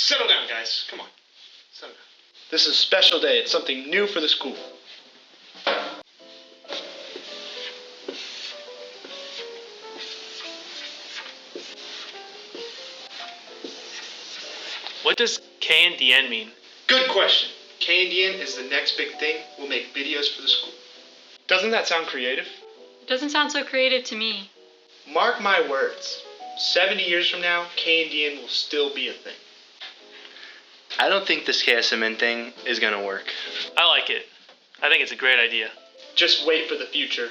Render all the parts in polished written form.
Settle down, guys. Come on. Settle down. This is a special day. It's something new for the school. What does KNDN mean? Good question. KNDN is the next big thing. We'll make videos for the school. Doesn't that sound creative? It doesn't sound so creative to me. Mark my words. 70 years from now, KNDN will still be a thing. I don't think this KSMN thing is gonna work. I like it. I think it's a great idea. Just wait for the future.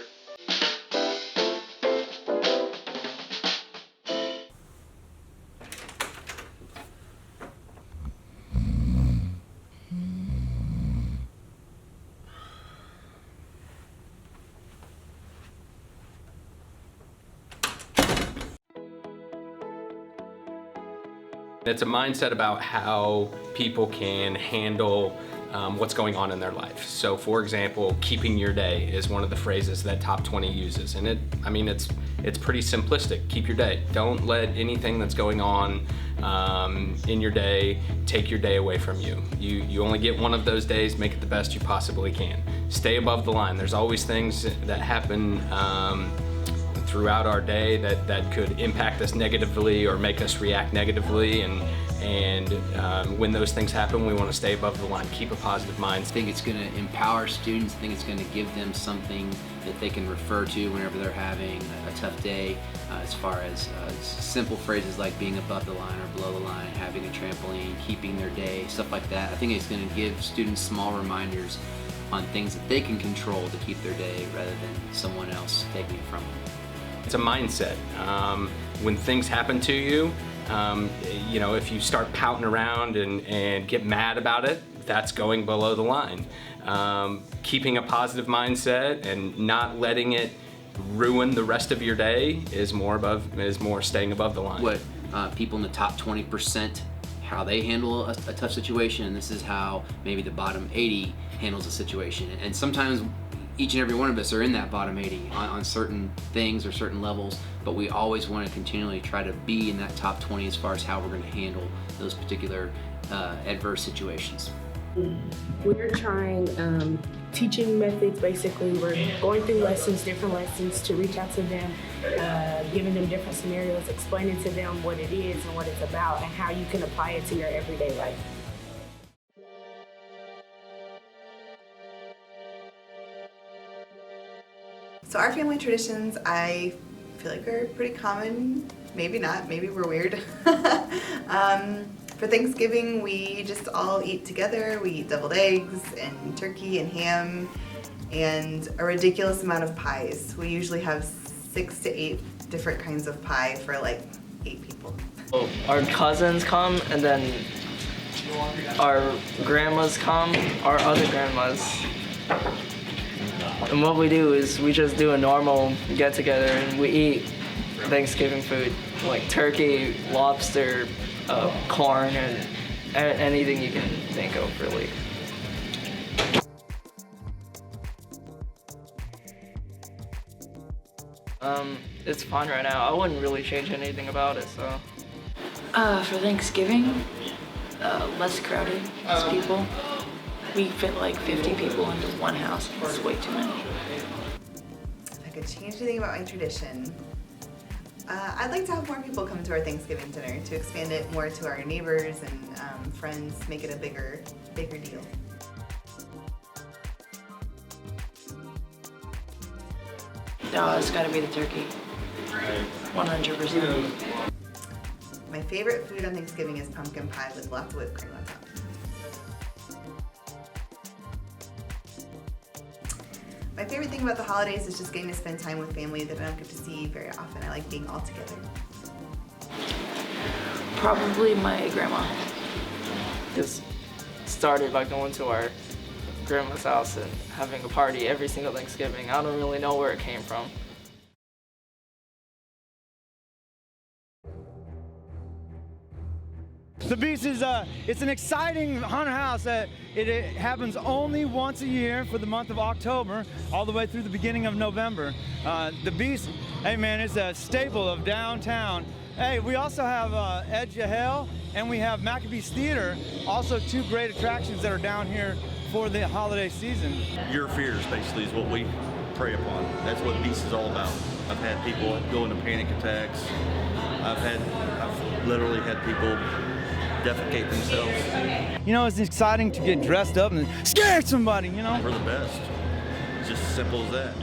It's a mindset about how people can handle what's going on in their life. So for example, keeping your day is one of the phrases that Top 20 uses. And it's pretty simplistic. Keep your day. Don't let anything that's going on in your day take your day away from you. You only get one of those days, make it the best you possibly can. Stay above the line. There's always things that happen throughout our day that could impact us negatively or make us react negatively, and when those things happen, we want to stay above the line, keep a positive mind. I think it's going to empower students. I think it's going to give them something that they can refer to whenever they're having a tough day, as far as simple phrases like being above the line or below the line, having a trampoline, keeping their day, stuff like that. I think it's going to give students small reminders on things that they can control to keep their day rather than someone else taking it from them. It's a mindset. When things happen to you, if you start pouting around and get mad about it, that's going below the line. Keeping a positive mindset and not letting it ruin the rest of your day is more staying above the line. What people in the top 20%, how they handle a tough situation, and this is how maybe the bottom 80 handles a situation. And sometimes each and every one of us are in that bottom 80 on certain things or certain levels, but we always want to continually try to be in that top 20 as far as how we're going to handle those particular adverse situations. We're trying teaching methods. Basically, we're going through different lessons to reach out to them, giving them different scenarios, explaining to them what it is and what it's about and how you can apply it to your everyday life. So our family traditions, I feel like are pretty common. Maybe not, maybe we're weird. For Thanksgiving, we just all eat together. We eat deviled eggs and turkey and ham and a ridiculous amount of pies. We usually have 6 to 8 different kinds of pie for like 8 people. Our cousins come, and then our grandmas come, our other grandmas. And what we do is we just do a normal get-together and we eat Thanksgiving food, like turkey, lobster, corn, and anything you can think of, really. It's fun right now. I wouldn't really change anything about it, so. For Thanksgiving, less crowded as people. We fit like 50 people into one house. It's way too many. If I could change anything about my tradition, I'd like to have more people come to our Thanksgiving dinner to expand it more to our neighbors and friends, make it a bigger deal. No, it's gotta be the turkey. 100%. My favorite food on Thanksgiving is pumpkin pie with lots of whipped cream on top. My favorite thing about the holidays is just getting to spend time with family that I don't get to see very often. I like being all together. Probably my grandma. This started by going to our grandma's house and having a party every single Thanksgiving. I don't really know where it came from. The Beast is it's an exciting haunted house that it happens only once a year for the month of October, all the way through the beginning of November. The Beast, hey man, it's a staple of downtown Hey, we also have Edge of Hell, and we have Maccabees Theater, also two great attractions that are down here for the holiday season. Your fears, basically, is what we prey upon. That's what Beast is all about. I've had people go into panic attacks. I've literally had people defecate themselves. You know, it's exciting to get dressed up and scare somebody, you know? We're the best. It's just as simple as that.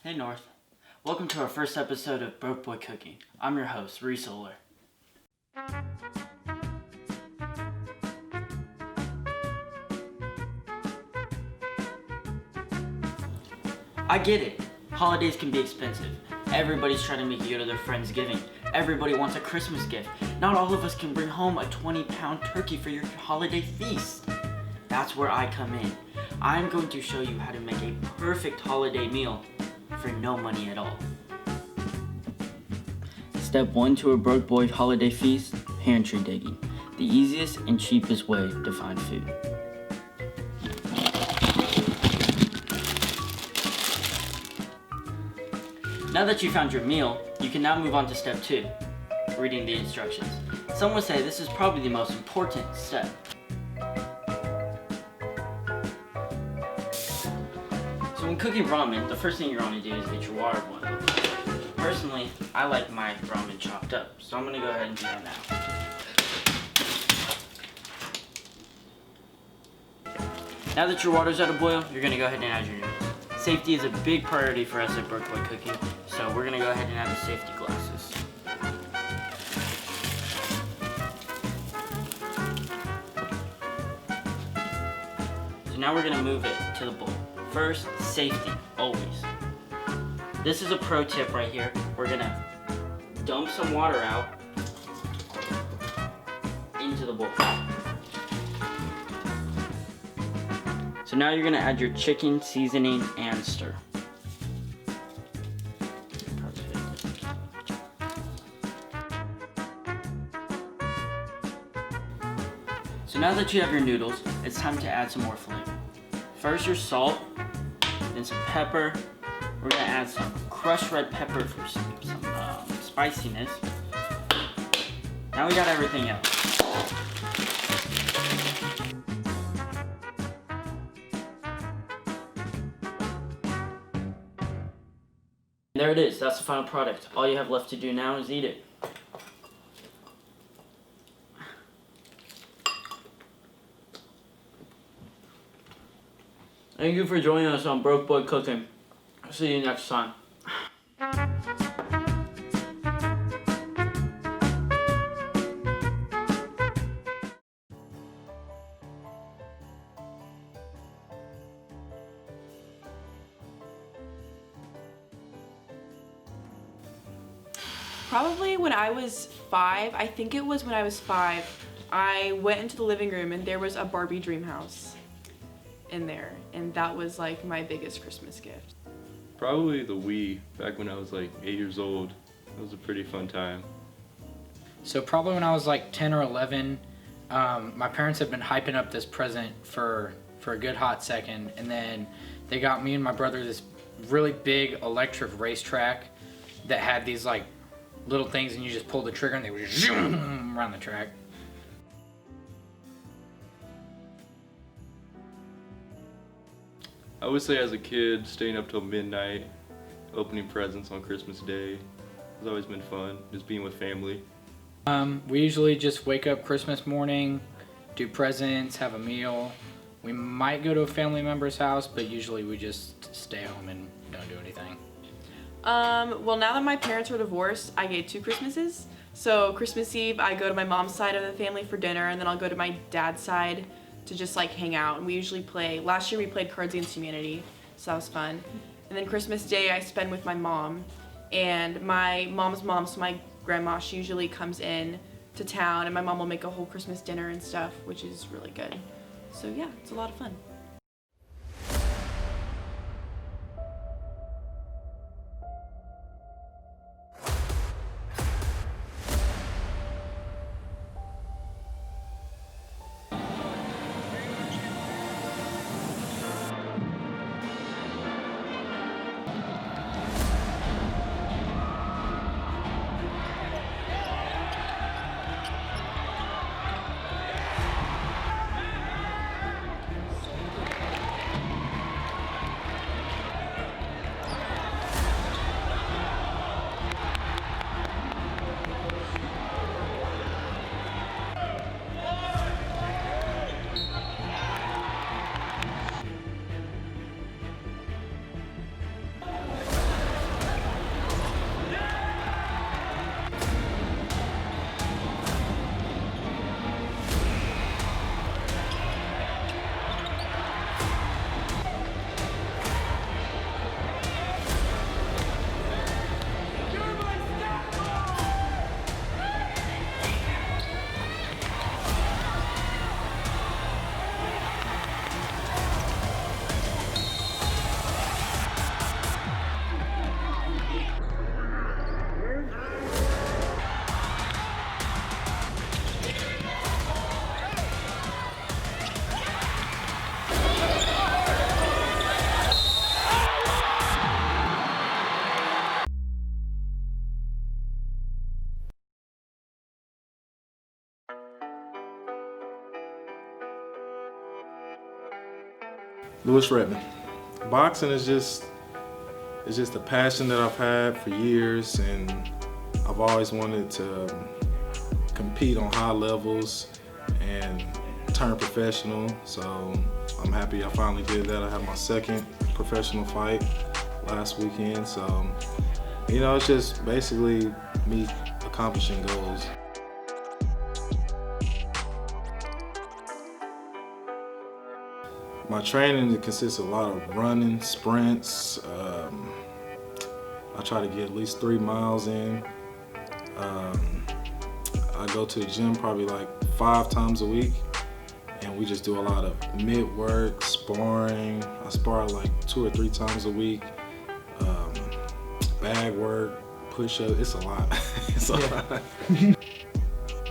Hey North, welcome to our first episode of Broke Boy Cooking. I'm your host, Reese Oler. I get it. Holidays can be expensive. Everybody's trying to make you go to their Friendsgiving. Everybody wants a Christmas gift. Not all of us can bring home a 20-pound turkey for your holiday feast. That's where I come in. I'm going to show you how to make a perfect holiday meal for no money at all. Step 1 to a broke boy holiday feast, pantry digging. The easiest and cheapest way to find food. Now that you found your meal, you can now move on to step 2, reading the instructions. Some would say this is probably the most important step. So when cooking ramen, the first thing you're going to do is get your water boiling. Personally, I like my ramen chopped up, so I'm going to go ahead and do that now. Now that your water's at a boil, you're going to go ahead and add your noodles. Safety is a big priority for us at Broke Boy Cooking, so we're going to go ahead and add the safety glasses. So now we're going to move it to the bowl. First, safety, always. This is a pro tip right here. We're going to dump some water out into the bowl. So now you're going to add your chicken seasoning and stir. So now that you have your noodles, it's time to add some more flavor. First your salt, then some pepper. We're going to add some crushed red pepper for some spiciness. Now we got everything else. There it is, that's the final product. All you have left to do now is eat it. Thank you for joining us on Broke Boy Cooking. See you next time. Probably when I was 5, I think it was when I was 5, I went into the living room and there was a Barbie dream house in there, and that was like my biggest Christmas gift. Probably the Wii, back when I was like 8 years old. It was a pretty fun time. So probably when I was like 10 or 11, my parents had been hyping up this present for a good hot second, and then they got me and my brother this really big electric racetrack that had these like little things, and you just pull the trigger and they would zoom around the track. I would say as a kid, staying up till midnight, opening presents on Christmas Day, has always been fun, just being with family. We usually just wake up Christmas morning, do presents, have a meal. We might go to a family member's house, but usually we just stay home and don't do anything. Well, now that my parents are divorced, I get 2 Christmases. So Christmas Eve, I go to my mom's side of the family for dinner, and then I'll go to my dad's side to just like hang out. And we usually play, last year we played Cards Against Humanity, so that was fun. And then Christmas Day I spend with my mom, and my mom's mom, so my grandma, she usually comes in to town, and my mom will make a whole Christmas dinner and stuff, which is really good. So yeah, it's a lot of fun. Louis Redmond. Boxing is just a passion that I've had for years, and I've always wanted to compete on high levels and turn professional. So I'm happy I finally did that. I had my second professional fight last weekend. So, you know, it's just basically me accomplishing goals. My training consists of a lot of running, sprints. I try to get at least 3 miles in. I go to the gym probably like 5 times a week, and we just do a lot of mid work, sparring. I spar like 2 or 3 times a week. Bag work, push-ups, it's a lot. It's a lot.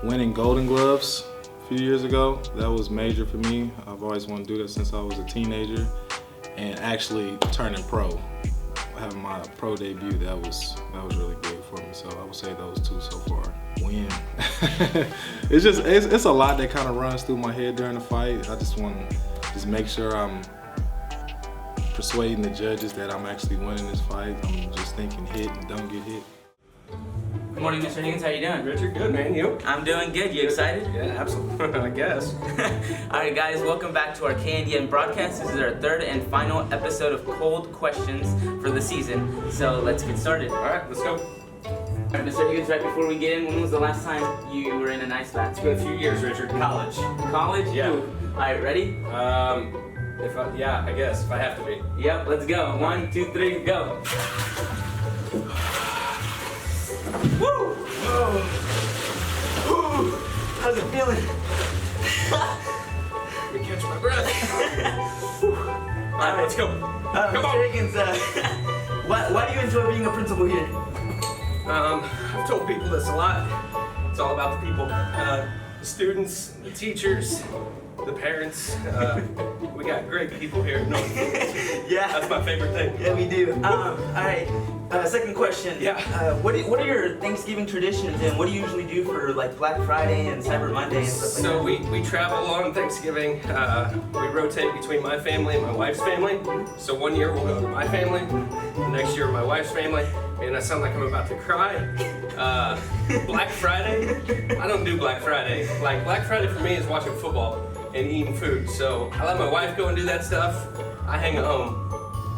Winning Golden Gloves a few years ago, that was major for me. I've always wanted to do that since I was a teenager. And actually turning pro, having my pro debut, that was really big for me. So I would say those 2 so far. Win. It's a lot that kind of runs through my head during the fight. I just want to make sure I'm persuading the judges that I'm actually winning this fight. I'm just thinking hit and don't get hit. Good morning, Mr. Higgins. How you doing? Richard, good, man. You? I'm doing good. You excited? Yeah, absolutely. I guess. All right, guys. Welcome back to our KNDN broadcast. This is our 3rd and final episode of Cold Questions for the season. So let's get started. All right, let's go. All right, Mr. Higgins, right before we get in, when was the last time you were in an ice bath? It's been a few years, Richard. College. College? Yeah. Ooh. All right, ready? Yeah, I guess, if I have to be. Yep, let's go. 1, 2, 3, go. Woo! Oh. Ooh. How's it feeling? Let me catch my breath. All right, let's go. Come Mr. Higgins, why do you enjoy being a principal here? I've told people this a lot. It's all about the people. The students, the teachers, the parents. We got great people here. No, yeah, that's my favorite thing. Yeah, we do. All right. Second question. Yeah. What are your Thanksgiving traditions, and what do you usually do for like Black Friday and Cyber Monday and stuff like that? So we travel on Thanksgiving. We rotate between my family and my wife's family. So one year we'll go to my family, the next year my wife's family. Man, I sound like I'm about to cry. Black Friday, I don't do Black Friday. Like Black Friday for me is watching football and eating food. So I let my wife go and do that stuff. I hang at home.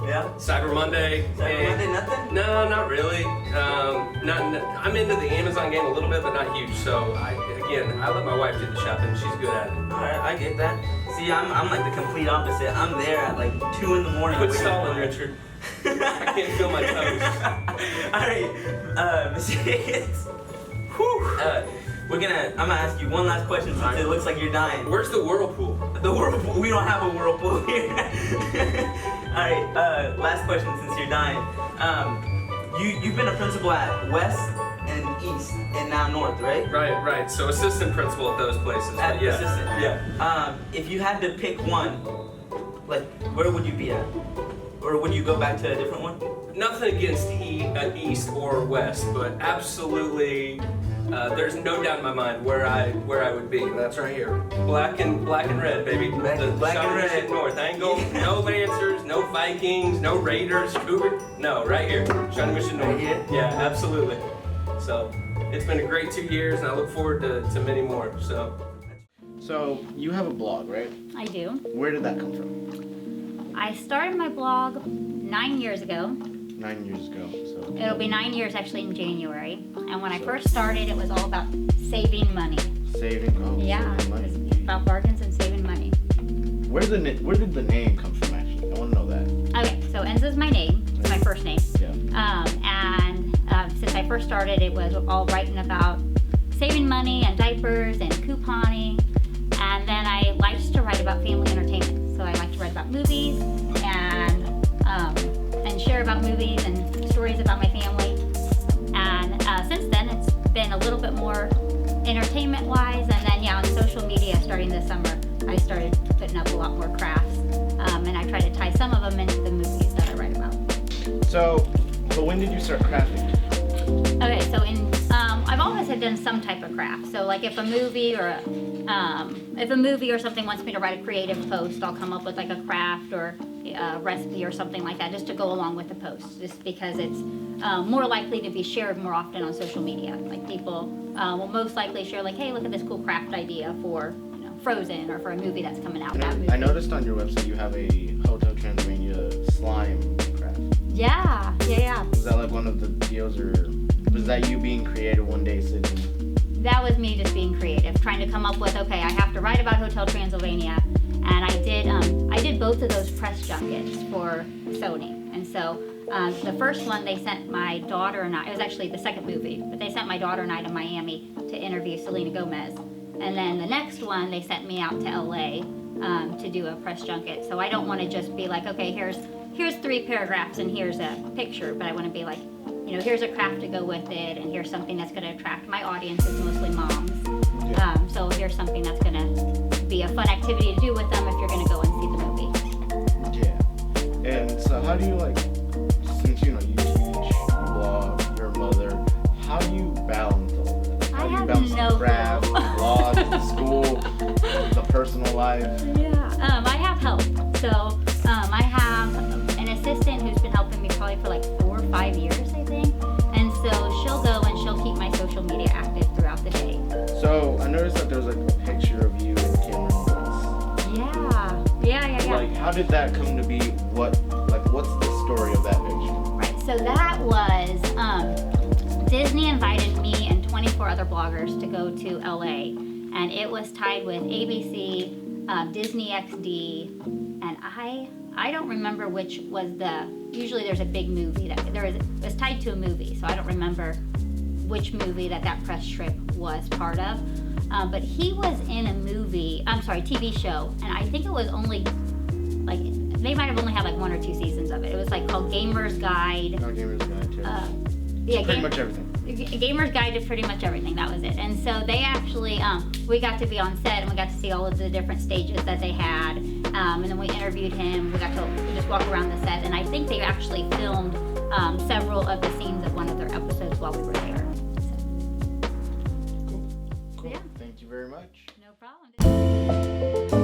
Yeah? Cyber Monday. Monday, nothing? No, not really. I'm into the Amazon game a little bit, but not huge. So I let my wife do the shopping. She's good at it. All right, I get that. See, I'm like the complete opposite. I'm there at like 2 in the morning. Quit stalling, Richard. I can't feel my toes. All right, Mr. Higgins. I'm gonna ask you one last question since it looks like you're dying. Where's the whirlpool? The whirlpool? We don't have a whirlpool here. All right, last question since you're dying. You've been a principal at West and East and now North, right? Right. So assistant principal at those places. At yeah. assistant. Yeah. If you had to pick one, like where would you be at? Or would you go back to a different one? Nothing against East or West, but absolutely, there's no doubt in my mind where I would be. That's right here, black and red, baby. Black and red. North. I ain't going. No Lancers, no Vikings, no Raiders, Cougar. No, right here, Shawnee Mission North. Right here? Yeah, absolutely. So it's been a great 2 years, and I look forward to many more. So you have a blog, right? I do. Where did that come from? I started my blog 9 years ago. 9 years ago, so. It'll be 9 years actually in January. And when I first started, it was all about saving money. Saving money. It was about bargains and saving money. Where did the name come from, actually? I want to know that. Okay, so Enza is my name. It's my first name. Yeah. Since I first started, it was all writing about saving money and diapers and couponing. And then I liked to write about family entertainment. So I like to write about movies and share about movies and stories about my family. And since then, it's been a little bit more entertainment-wise. And then, on social media, starting this summer, I started putting up a lot more crafts. And I try to tie some of them into the movies that I write about. So when did you start crafting? Okay, so I've always had done some type of craft. So like if a movie or something wants me to write a creative post, I'll come up with like a craft or a recipe or something like that just to go along with the post, just because it's more likely to be shared more often on social media. Like people will most likely share like, hey, look at this cool craft idea for Frozen or for a movie that's coming out. I noticed on your website you have a Hotel Transylvania slime craft. Yeah. Was that like one of the deals, or was that you being creative one day sitting? That was me just being creative, trying to come up with, okay, I have to write about Hotel Transylvania, and I did both of those press junkets for Sony. And so the first one they sent my daughter and I, it was actually the second movie, but they sent my daughter and I to Miami to interview Selena Gomez. And then the next one they sent me out to LA to do a press junket. So I don't want to just be like, okay, here's 3 paragraphs and here's a picture, but I want to be like, here's a craft to go with it, and here's something that's going to attract my audience. It's mostly moms. So here's something that's going to be a fun activity to do with them if you're going to go and see the movie. Yeah. And so how do you since you teach, you blog, you're a mother, how do you balance all that? How do you balance the craft, the blog, the school, the personal life? Yeah, I have help. So I have an assistant who's been helping me probably for like 4 or 5 years, I think. And so she'll go and she'll keep my social media active throughout the day. So I noticed that there's like a picture of you and Cameron Boyce. Yeah. Like, how did that come to be? What's the story of that picture? Right, so that was, Disney invited me and 24 other bloggers to go to LA. And it was tied with ABC, Disney XD, and I don't remember which was usually there's a big movie it was tied to a movie, so I don't remember which movie that press trip was part of. But he was in a TV show, and I think it was only, they might have only had 1 or 2 seasons of it. It was called Gamer's Guide. Oh, Gamer's Guide, too. Pretty much everything. Gamer's Guide to pretty much everything, that was it. And so they actually, we got to be on set and we got to see all of the different stages that they had. And then we interviewed him, we just walk around the set, and I think they actually filmed several of the scenes of one of their episodes while we were there. Cool. Yeah. Thank you very much. No problem.